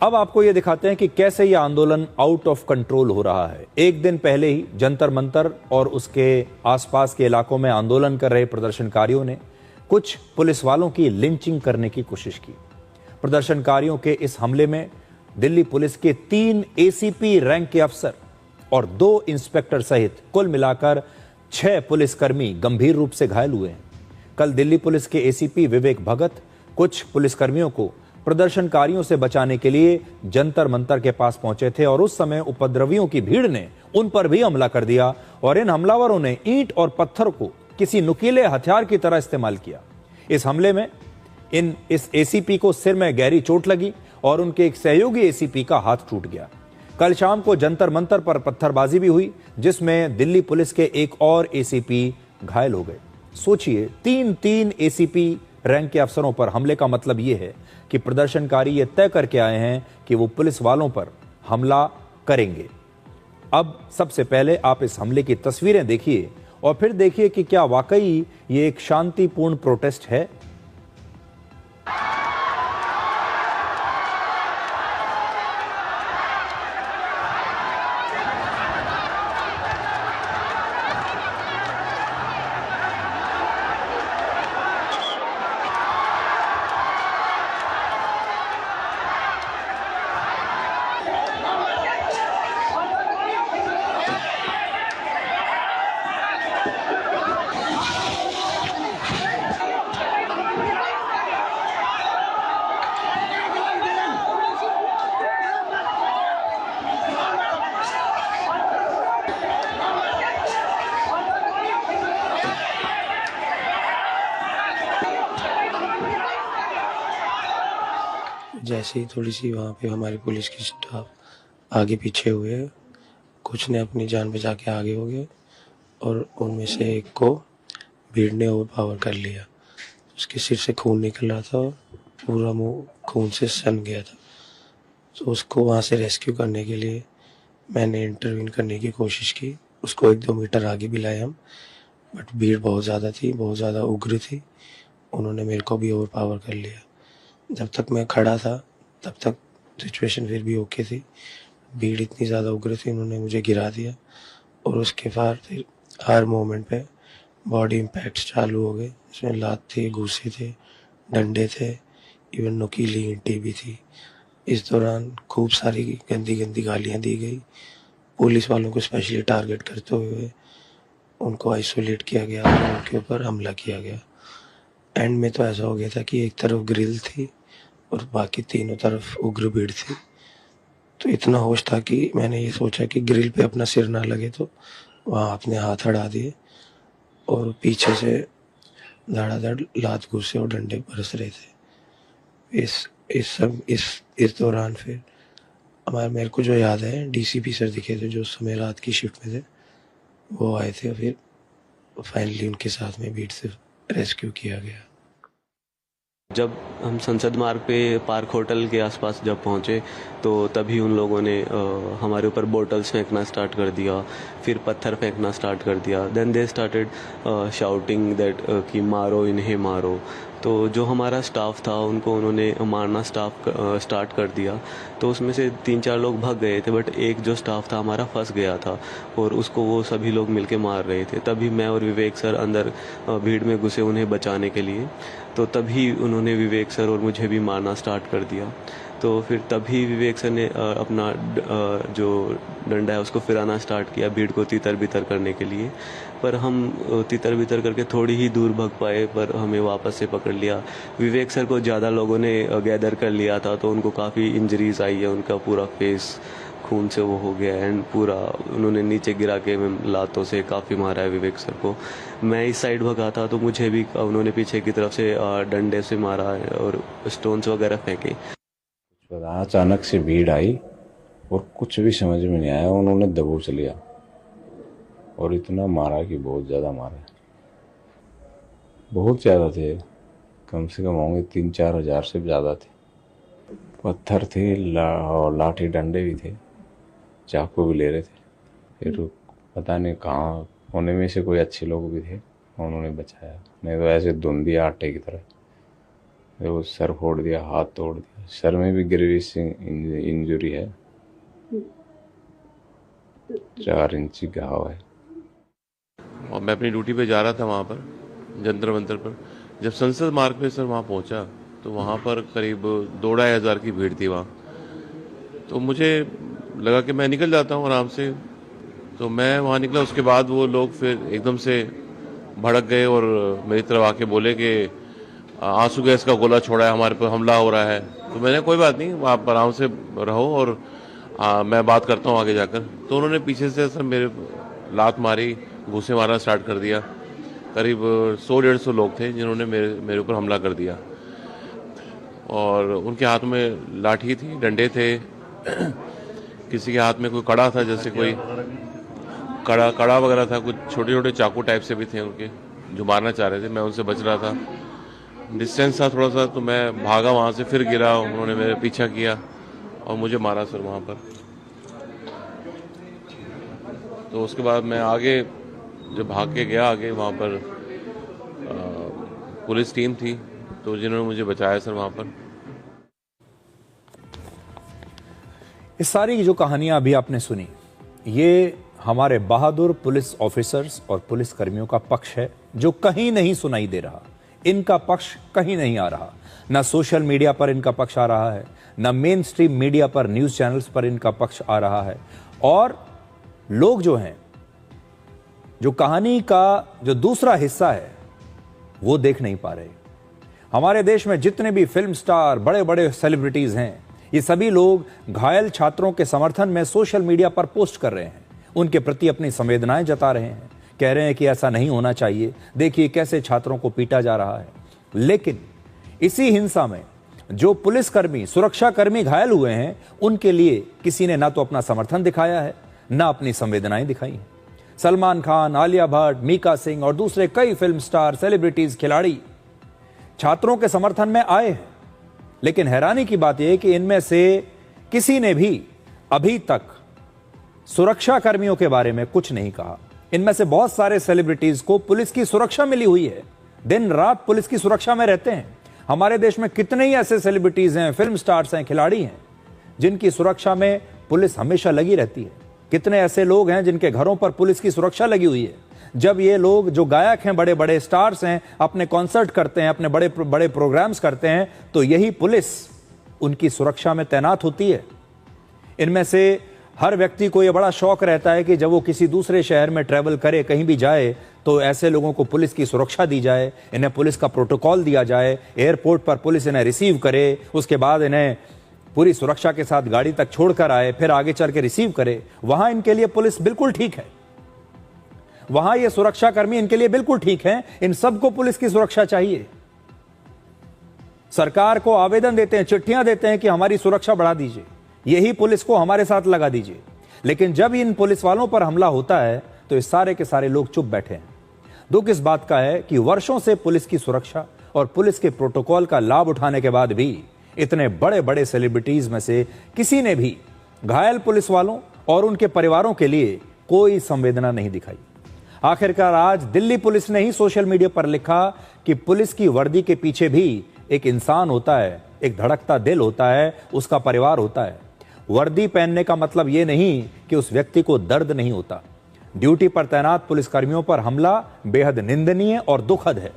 अब आपको ये दिखाते हैं कि कैसे ये आंदोलन आउट ऑफ कंट्रोल हो रहा है। एक दिन पहले ही जंतर मंतर और उसके आसपास के इलाकों में आंदोलन कर रहे प्रदर्शनकारियों ने कुछ पुलिस वालों की लिंचिंग करने की कोशिश की। प्रदर्शनकारियों के इस हमले में दिल्ली पुलिस के 3 एसीपी रैंक के अफसर और 2 इंस्पेक्टर सहित कुल मिलाकर 6 पुलिसकर्मी गंभीर रूप से घायल हुए हैं। कल दिल्ली पुलिस के एसीपी विवेक भगत कुछ पुलिसकर्मियों को प्रदर्शनकारियों से बचाने के लिए जंतर मंतर के पास पहुंचे थे और उस समय उपद्रवियों की भीड़ ने उन पर भी हमला कर दिया और इन हमलावरों ने ईंट और पत्थर को किसी नुकीले हथियार की तरह इस्तेमाल किया। इस हमले में इस एसीपी को सिर में गहरी चोट लगी और उनके एक सहयोगी एसीपी का हाथ टूट गया। कल शाम को जंतर मंतर पर पत्थरबाजी भी हुई, जिसमें दिल्ली पुलिस के एक और एसीपी घायल हो गए। सोचिए, 3 एसीपी रैंक के अफसरों पर हमले का मतलब यह है कि प्रदर्शनकारी ये तय करके आए हैं कि वो पुलिस वालों पर हमला करेंगे। अब सबसे पहले आप इस हमले की तस्वीरें देखिए और फिर देखिए कि क्या वाकई ये एक शांतिपूर्ण प्रोटेस्ट है। जैसे ही थोड़ी सी वहाँ पे हमारी पुलिस की स्टाफ आगे पीछे हुए, कुछ ने अपनी जान बचा के आगे हो गए और उनमें से एक को भीड़ ने ओवर पावर कर लिया। उसके सिर से खून निकल रहा था, पूरा मुंह खून से सन गया था। तो उसको वहाँ से रेस्क्यू करने के लिए मैंने इंटरवीन करने की कोशिश की। उसको 1-2 मीटर आगे भी लाए हम, बट भीड़ बहुत ज़्यादा थी, बहुत ज़्यादा उग्र थी। उन्होंने मेरे को भी ओवर पावर कर लिया। जब तक मैं खड़ा था तब तक सिचुएशन फिर भी ओके थी। भीड़ इतनी ज़्यादा उग्र थी, उन्होंने मुझे गिरा दिया और उसके बाद फिर हर मोमेंट पे बॉडी इम्पैक्ट्स चालू हो गए। इसमें लात थी, घूसे थे, डंडे थे, इवन नुकीली ईंटें भी थी। इस दौरान खूब सारी गंदी गंदी गालियाँ दी गई। पुलिस वालों को स्पेशली टारगेट करते हुए उनको आइसोलेट किया गया और उनके ऊपर हमला किया गया। एंड में तो ऐसा हो गया था कि एक तरफ ग्रिल थी और बाकी तीनों तरफ उग्र भीड़ थी। तो इतना होश था कि मैंने ये सोचा कि ग्रिल पे अपना सिर ना लगे, तो वहाँ अपने हाथ अड़ा दिए और पीछे से धड़ाधड़ लात घूसे और डंडे बरस रहे थे। इस दौरान फिर मेरे को जो याद है, डीसीपी सर दिखे थे जो उस समय रात की शिफ्ट में थे, वो आए थे। फिर फाइनली उनके साथ में भीड़ से रेस्क्यू किया गया। जब हम संसद मार्ग पे पार्क होटल के आसपास जब पहुंचे तो तभी उन लोगों ने हमारे ऊपर बोटल्स फेंकना स्टार्ट कर दिया, फिर पत्थर फेंकना स्टार्ट कर दिया। Then they started shouting that कि मारो इन्हें मारो। तो जो हमारा स्टाफ था उनको उन्होंने मारना स्टार्ट कर दिया। तो उसमें से 3-4 लोग भाग गए थे, बट एक जो स्टाफ था हमारा फंस गया था और उसको वो सभी लोग मिलके मार रहे थे। तभी मैं और विवेक सर अंदर भीड़ में घुसे उन्हें बचाने के लिए। तो तभी उन्होंने विवेक सर और मुझे भी मारना स्टार्ट कर दिया। तो फिर तभी विवेक सर ने अपना जो डंडा है उसको फिराना स्टार्ट किया भीड़ को तितर बितर करने के लिए। पर हम तितर बितर करके थोड़ी ही दूर भाग पाए, पर हमें वापस से पकड़ लिया। विवेक सर को ज़्यादा लोगों ने गैदर कर लिया था, तो उनको काफ़ी इंजरीज आई है, उनका पूरा फेस खून से वो हो गया एंड पूरा उन्होंने नीचे गिरा के लातों से काफ़ी मारा है विवेक सर को। मैं इस साइड भगा था तो मुझे भी उन्होंने पीछे की तरफ से डंडे से मारा है और स्टोन्स वगैरह फेंके। अचानक से भीड़ आई और कुछ भी समझ में नहीं आया, उन्होंने दबोच लिया और इतना मारा कि बहुत ज़्यादा मारा। बहुत ज़्यादा थे, कम से कम होंगे 3-4 हज़ार से ज़्यादा थे। पत्थर थे और लाठी डंडे भी थे, चाकू भी ले रहे थे। फिर पता नहीं कहाँ होने में से कोई अच्छे लोग भी थे, उन्होंने बचाया, नहीं तो ऐसे धुंधी आटे की तरह वो सर फोड़ दिया, हाथ तोड़ दिया, सर में भी ग्रेविस इंजरी है, 4 इंची घाव है। और मैं अपनी ड्यूटी पे जा रहा था वहाँ पर जंतर मंतर पर। जब संसद मार्ग पे सर वहाँ पहुँचा तो वहाँ पर करीब 2-2.5 हज़ार की भीड़ थी वहाँ। तो मुझे लगा कि मैं निकल जाता हूँ आराम से, तो मैं वहाँ निकला। उसके बाद वो लोग फिर एकदम से भड़क गए और मेरी तरफ आके बोले कि आंसू गैस का गोला छोड़ा है, हमारे पर हमला हो रहा है। तो मैंने कहा कोई बात नहीं, आप आराम से रहो और मैं बात करता हूँ आगे जाकर। तो उन्होंने पीछे से सर मेरे लात मारी, घूंसे मारना स्टार्ट कर दिया। करीब 100-150 लोग थे जिन्होंने मेरे ऊपर हमला कर दिया और उनके हाथ में लाठी थी, डंडे थे, किसी के हाथ में कोई कड़ा था, जैसे कोई कड़ा वगैरह था, कुछ छोटे छोटे चाकू टाइप से भी थे उनके, जो मारना चाह रहे थे। मैं उनसे बच रहा था, डिस्टेंस था थोड़ा सा, तो मैं भागा वहाँ से, फिर गिरा, उन्होंने मेरा पीछा किया और मुझे मारा सर वहाँ पर। तो उसके बाद मैं आगे जब भाग के गया आगे, वहाँ पर पुलिस टीम थी तो जिन्होंने मुझे बचाया सर वहाँ पर। इस सारी की जो कहानियां अभी आपने सुनी, ये हमारे बहादुर पुलिस ऑफिसर्स और पुलिस कर्मियों का पक्ष है जो कहीं नहीं सुनाई दे रहा। इनका पक्ष कहीं नहीं आ रहा, ना सोशल मीडिया पर इनका पक्ष आ रहा है, ना मेन स्ट्रीम मीडिया पर, न्यूज चैनल्स पर इनका पक्ष आ रहा है। और लोग जो हैं, जो कहानी का जो दूसरा हिस्सा है, वो देख नहीं पा रहे। हमारे देश में जितने भी फिल्म स्टार, बड़े बड़े सेलिब्रिटीज हैं, ये सभी लोग घायल छात्रों के समर्थन में सोशल मीडिया पर पोस्ट कर रहे हैं, उनके प्रति अपनी संवेदनाएं जता रहे हैं, कह रहे हैं कि ऐसा नहीं होना चाहिए, देखिए कैसे छात्रों को पीटा जा रहा है। लेकिन इसी हिंसा में जो पुलिसकर्मी, सुरक्षाकर्मी घायल हुए हैं, उनके लिए किसी ने ना तो अपना समर्थन दिखाया है, ना अपनी संवेदनाएं दिखाई हैं। सलमान खान, आलिया भट्ट, मीका सिंह और दूसरे कई फिल्म स्टार, सेलिब्रिटीज, खिलाड़ी छात्रों के समर्थन में आए हैं। लेकिन हैरानी की बात यह है कि इनमें से किसी ने भी अभी तक सुरक्षा कर्मियों के बारे में कुछ नहीं कहा। इनमें से बहुत सारे सेलिब्रिटीज को पुलिस की सुरक्षा मिली हुई है, दिन रात पुलिस की सुरक्षा में रहते हैं। हमारे देश में कितने ही ऐसे सेलिब्रिटीज हैं, फिल्म स्टार्स हैं, खिलाड़ी हैं, जिनकी सुरक्षा में पुलिस हमेशा लगी रहती है। कितने ऐसे लोग हैं जिनके घरों पर पुलिस की सुरक्षा लगी हुई है। जब ये लोग जो गायक हैं, बड़े बड़े स्टार्स हैं, अपने कॉन्सर्ट करते हैं, अपने बड़े बड़े प्रोग्राम्स करते हैं, तो यही पुलिस उनकी सुरक्षा में तैनात होती है। इनमें से हर व्यक्ति को यह बड़ा शौक रहता है कि जब वो किसी दूसरे शहर में ट्रैवल करे, कहीं भी जाए, तो ऐसे लोगों को पुलिस की सुरक्षा दी जाए, इन्हें पुलिस का प्रोटोकॉल दिया जाए, एयरपोर्ट पर पुलिस इन्हें रिसीव करे, उसके बाद इन्हें पूरी सुरक्षा के साथ गाड़ी तक छोड़कर आए, फिर आगे चल के रिसीव करे। वहां इनके लिए पुलिस बिल्कुल ठीक है, वहां ये सुरक्षाकर्मी इनके लिए बिल्कुल ठीक है। इन सबको पुलिस की सुरक्षा चाहिए। सरकार को आवेदन देते हैं, चिट्ठियां देते हैं कि हमारी सुरक्षा बढ़ा दीजिए, यही पुलिस को हमारे साथ लगा दीजिए। लेकिन जब इन पुलिस वालों पर हमला होता है तो इस सारे के सारे लोग चुप बैठे हैं। दुख इस बात का है कि वर्षों से पुलिस की सुरक्षा और पुलिस के प्रोटोकॉल का लाभ उठाने के बाद भी इतने बड़े बड़े सेलिब्रिटीज में से किसी ने भी घायल पुलिस वालों और उनके परिवारों के लिए कोई संवेदना नहीं दिखाई। आखिरकार आज दिल्ली पुलिस ने ही सोशल मीडिया पर लिखा कि पुलिस की वर्दी के पीछे भी एक इंसान होता है, एक धड़कता दिल होता है, उसका परिवार होता है। वर्दी पहनने का मतलब यह नहीं कि उस व्यक्ति को दर्द नहीं होता। ड्यूटी पर तैनात पुलिसकर्मियों पर हमला बेहद निंदनीय और दुखद है।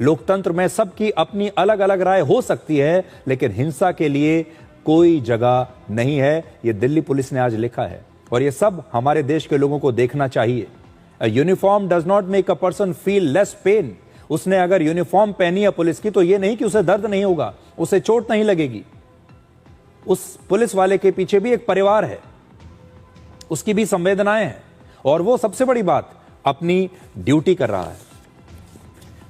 लोकतंत्र में सबकी अपनी अलग अलग राय हो सकती है, लेकिन हिंसा के लिए कोई जगह नहीं है, यह दिल्ली पुलिस ने आज लिखा है। और यह सब हमारे देश के लोगों को देखना चाहिए। A uniform does not make a person feel less pain। उसने अगर यूनिफॉर्म पहनी है पुलिस की, तो यह नहीं कि उसे दर्द नहीं होगा, उसे चोट नहीं लगेगी। उस पुलिस वाले के पीछे भी एक परिवार है, उसकी भी संवेदनाएं हैं, और वो सबसे बड़ी बात, अपनी ड्यूटी कर रहा है।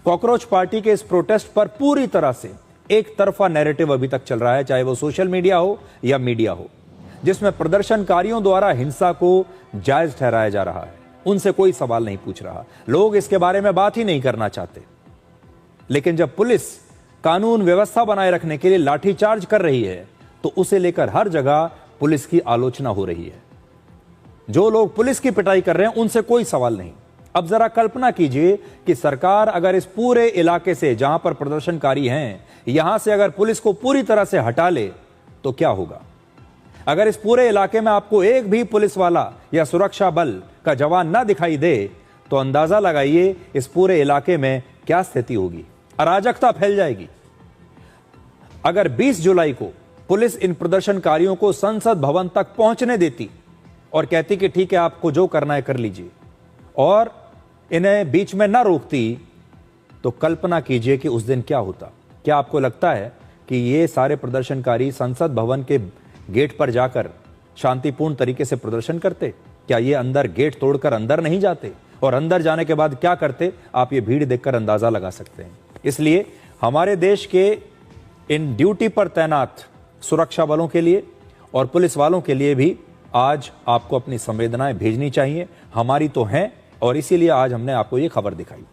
कॉकरोच पार्टी के इस प्रोटेस्ट पर पूरी तरह से एक तरफा नैरेटिव अभी तक चल रहा है, चाहे वो सोशल मीडिया हो या मीडिया हो, जिसमें प्रदर्शनकारियों द्वारा हिंसा को जायज ठहराया जा रहा है। उनसे कोई सवाल नहीं पूछ रहा, लोग इसके बारे में बात ही नहीं करना चाहते। लेकिन जब पुलिस कानून व्यवस्था बनाए रखने के लिए लाठीचार्ज कर रही है, तो उसे लेकर हर जगह पुलिस की आलोचना हो रही है। जो लोग पुलिस की पिटाई कर रहे हैं, उनसे कोई सवाल नहीं। अब जरा कल्पना कीजिए कि सरकार अगर इस पूरे इलाके से, जहां पर प्रदर्शनकारी हैं, यहां से अगर पुलिस को पूरी तरह से हटा ले तो क्या होगा। अगर इस पूरे इलाके में आपको एक भी पुलिस वाला या सुरक्षा बल का जवान ना दिखाई दे तो अंदाजा लगाइए इस पूरे इलाके में क्या स्थिति होगी। अराजकता फैल जाएगी। अगर 20 जुलाई को पुलिस इन प्रदर्शनकारियों को संसद भवन तक पहुंचने देती और कहती कि ठीक है, आपको जो करना है कर लीजिए, और इन्हें बीच में ना रोकती, तो कल्पना कीजिए कि उस दिन क्या होता। क्या आपको लगता है कि ये सारे प्रदर्शनकारी संसद भवन के गेट पर जाकर शांतिपूर्ण तरीके से प्रदर्शन करते? क्या ये अंदर गेट तोड़कर अंदर नहीं जाते? और अंदर जाने के बाद क्या करते, आप ये भीड़ देखकर अंदाजा लगा सकते हैं। इसलिए हमारे देश के इन ड्यूटी पर तैनात सुरक्षा बलों के लिए और पुलिस वालों के लिए भी आज आपको अपनी संवेदनाएं भेजनी चाहिए। हमारी तो हैं, और इसीलिए आज हमने आपको ये खबर दिखाई।